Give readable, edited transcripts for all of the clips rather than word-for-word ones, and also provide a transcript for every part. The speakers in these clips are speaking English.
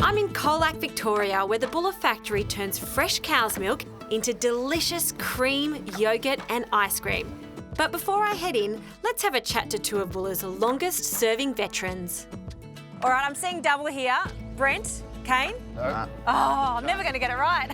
I'm in Colac, Victoria, where the Buller factory turns fresh cow's milk into delicious cream, yoghurt and ice cream. But before I head in, let's have a chat to two of Buller's longest serving veterans. All right, I'm seeing double here. Brent, Kane? No. Oh, I'm never going to get it right.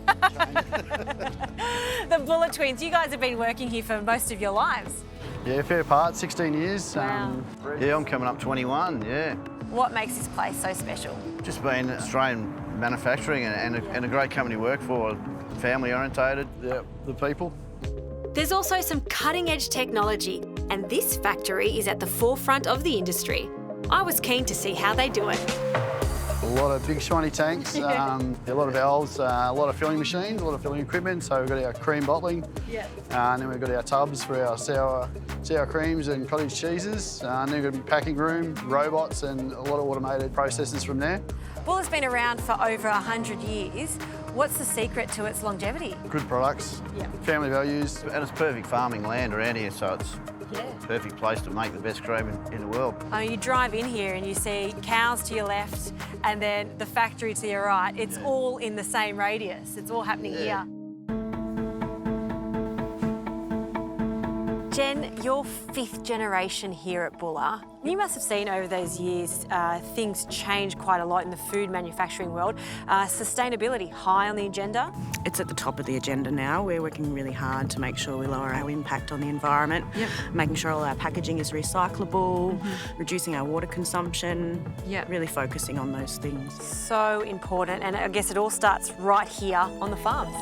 The Buller twins, you guys have been working here for most of your lives. Yeah, fair part, 16 years. Wow. Yeah, I'm coming up 21, yeah. What makes this place so special? Just been Australian manufacturing and a great company to work for, family orientated. Yeah, the people. There's also some cutting-edge technology, and this factory is at the forefront of the industry. I was keen to see how they do it. A lot of big shiny tanks, a lot of valves, a lot of filling machines, a lot of filling equipment. So we've got our cream bottling, and then we've got our tubs for our sour creams and cottage cheeses. And then we've got a big packing room, robots, and a lot of automated processes from there. Buller's been around for over 100 years. What's the secret to its longevity? Good products, family values. And it's perfect farming land around here, so it's Yeah. a perfect place to make the best cream in the world. I mean, you drive in here and you see cows to your left and then the factory to your right. It's all in the same radius. It's all happening here. Jen, you're fifth generation here at Buller. You must have seen over those years things change quite a lot in the food manufacturing world. Sustainability high on the agenda. It's at the top of the agenda now. We're working really hard to make sure we lower our impact on the environment, making sure all our packaging is recyclable, reducing our water consumption, really focusing on those things. So important, and I guess it all starts right here on the farms.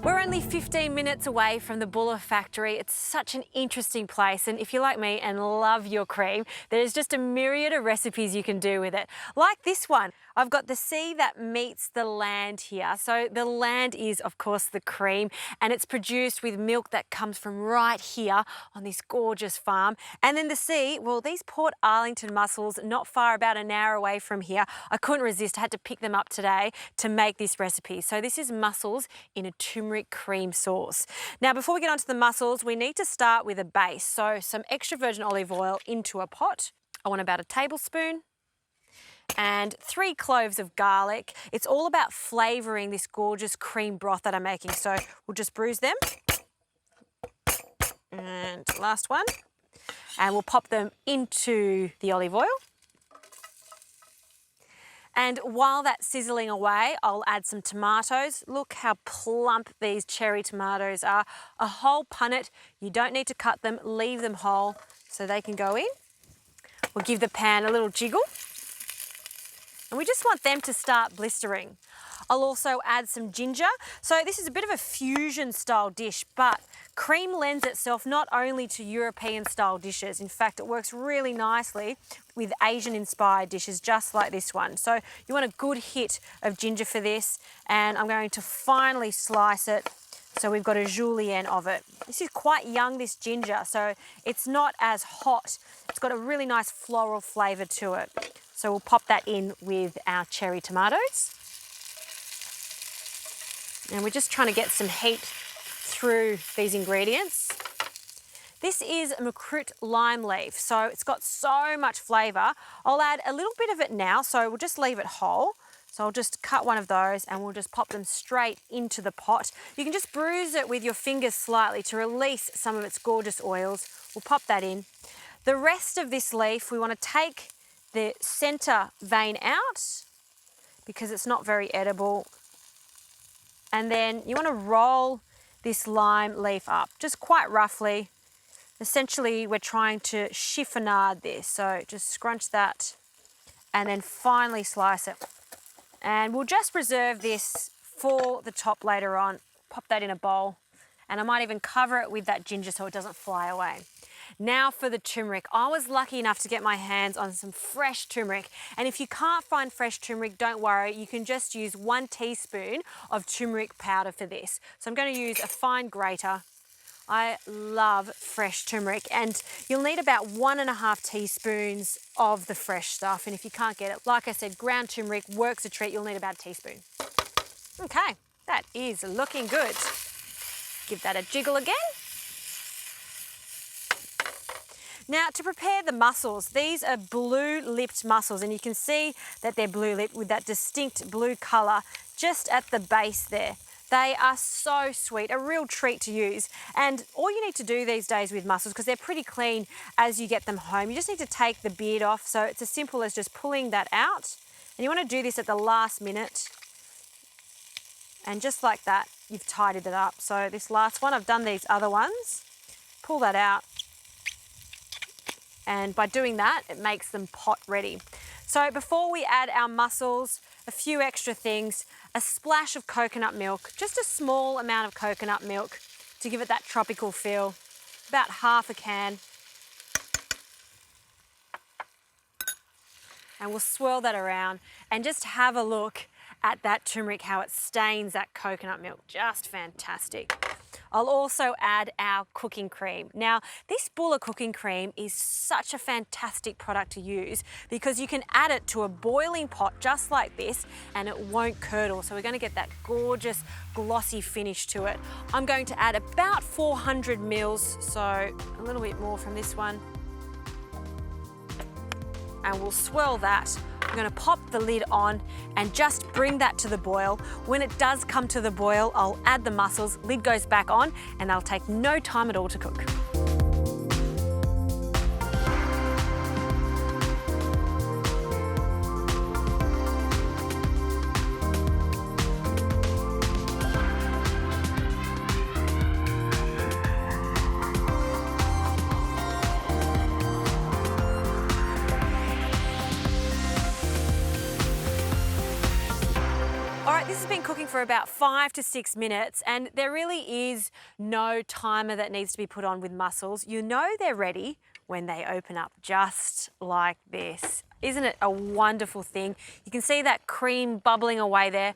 We're only 15 minutes away from the Buller factory. It's such an interesting place, and if you're like me and love your cream, there's just a myriad of recipes you can do with it. Like this one. I've got the sea that meets the land here. So the land is, of course, the cream, and it's produced with milk that comes from right here on this gorgeous farm. And then the sea, well, these Port Arlington mussels, not far, about an hour away from here. I couldn't resist. I had to pick them up today to make this recipe. So this is mussels in a turmeric cream sauce. Now, before we get onto the mussels, we need to start with a base. So some extra virgin olive oil into a pot. I want about a tablespoon. And 3 cloves of garlic. It's all about flavouring this gorgeous cream broth that I'm making. So we'll just bruise them. And last one. And we'll pop them into the olive oil. And while that's sizzling away, I'll add some tomatoes. Look how plump these cherry tomatoes are. A whole punnet. You don't need to cut them, leave them whole so they can go in. We'll give the pan a little jiggle. And we just want them to start blistering. I'll also add some ginger. So this is a bit of a fusion style dish, but cream lends itself not only to European style dishes. In fact, it works really nicely with Asian inspired dishes just like this one. So you want a good hit of ginger for this, and I'm going to finely slice it so we've got a julienne of it. This is quite young, this ginger, so it's not as hot. It's got a really nice floral flavour to it. So we'll pop that in with our cherry tomatoes. And we're just trying to get some heat through these ingredients. This is macroot lime leaf, so it's got so much flavour. I'll add a little bit of it now, so we'll just leave it whole. So I'll just cut one of those and we'll just pop them straight into the pot. You can just bruise it with your fingers slightly to release some of its gorgeous oils. We'll pop that in. The rest of this leaf, we want to take the centre vein out because it's not very edible. And then you want to roll this lime leaf up just quite roughly. Essentially, we're trying to chiffonade this. So just scrunch that and then finely slice it. And we'll just reserve this for the top later on. Pop that in a bowl. And I might even cover it with that ginger so it doesn't fly away. Now for the turmeric. I was lucky enough to get my hands on some fresh turmeric. And if you can't find fresh turmeric, don't worry. You can just use 1 teaspoon of turmeric powder for this. So I'm going to use a fine grater. I love fresh turmeric, and you'll need about 1.5 teaspoons of the fresh stuff. And if you can't get it, like I said, ground turmeric works a treat. You'll need about a teaspoon. Okay, that is looking good. Give that a jiggle again. Now to prepare the mussels, these are blue-lipped mussels, and you can see that they're blue-lipped with that distinct blue colour just at the base there. They are so sweet, a real treat to use. And all you need to do these days with mussels, because they're pretty clean as you get them home, you just need to take the beard off. So it's as simple as just pulling that out. And you want to do this at the last minute. And just like that, you've tidied it up. So this last one, I've done these other ones. Pull that out. And by doing that, it makes them pot ready. So before we add our mussels, a few extra things, a splash of coconut milk, just a small amount of coconut milk to give it that tropical feel, about half a can. And we'll swirl that around and just have a look at that turmeric, how it stains that coconut milk, just fantastic. I'll also add our cooking cream. Now, this Bulla cooking cream is such a fantastic product to use because you can add it to a boiling pot just like this and it won't curdle. So we're going to get that gorgeous glossy finish to it. I'm going to add about 400 mils, so a little bit more from this one. And we'll swirl that. I'm going to pop the lid on and just bring that to the boil. When it does come to the boil, I'll add the mussels, lid goes back on, and they'll take no time at all to cook. This has been cooking for about 5 to 6 minutes, and there really is no timer that needs to be put on with mussels. You know they're ready when they open up, just like this. Isn't it a wonderful thing? You can see that cream bubbling away there.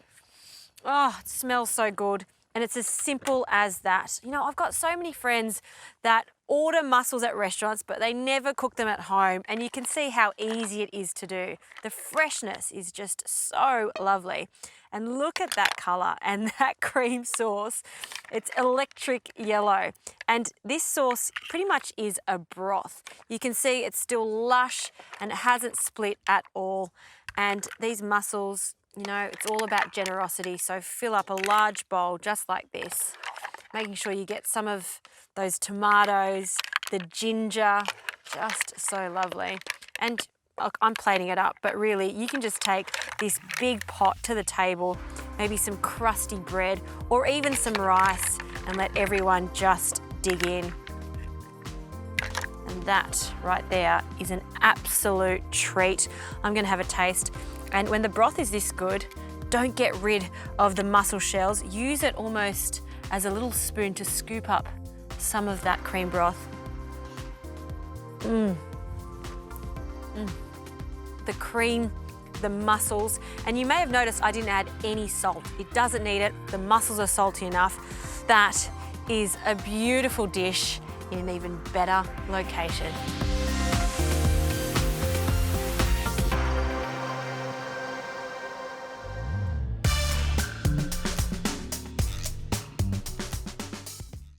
Oh, it smells so good. And it's as simple as that. You know, I've got so many friends that order mussels at restaurants, but they never cook them at home. And you can see how easy it is to do. The freshness is just so lovely. And look at that colour and that cream sauce. It's electric yellow. And this sauce pretty much is a broth. You can see it's still lush and it hasn't split at all. And these mussels, you know, it's all about generosity. So fill up a large bowl just like this, making sure you get some of those tomatoes, the ginger, just so lovely. And I'm plating it up, but really you can just take this big pot to the table, maybe some crusty bread or even some rice, and let everyone just dig in. And that right there is an absolute treat. I'm gonna have a taste. And when the broth is this good, don't get rid of the mussel shells. Use it almost as a little spoon to scoop up some of that cream broth. The cream, the mussels, and you may have noticed I didn't add any salt. It doesn't need it. The mussels are salty enough. That is a beautiful dish in an even better location.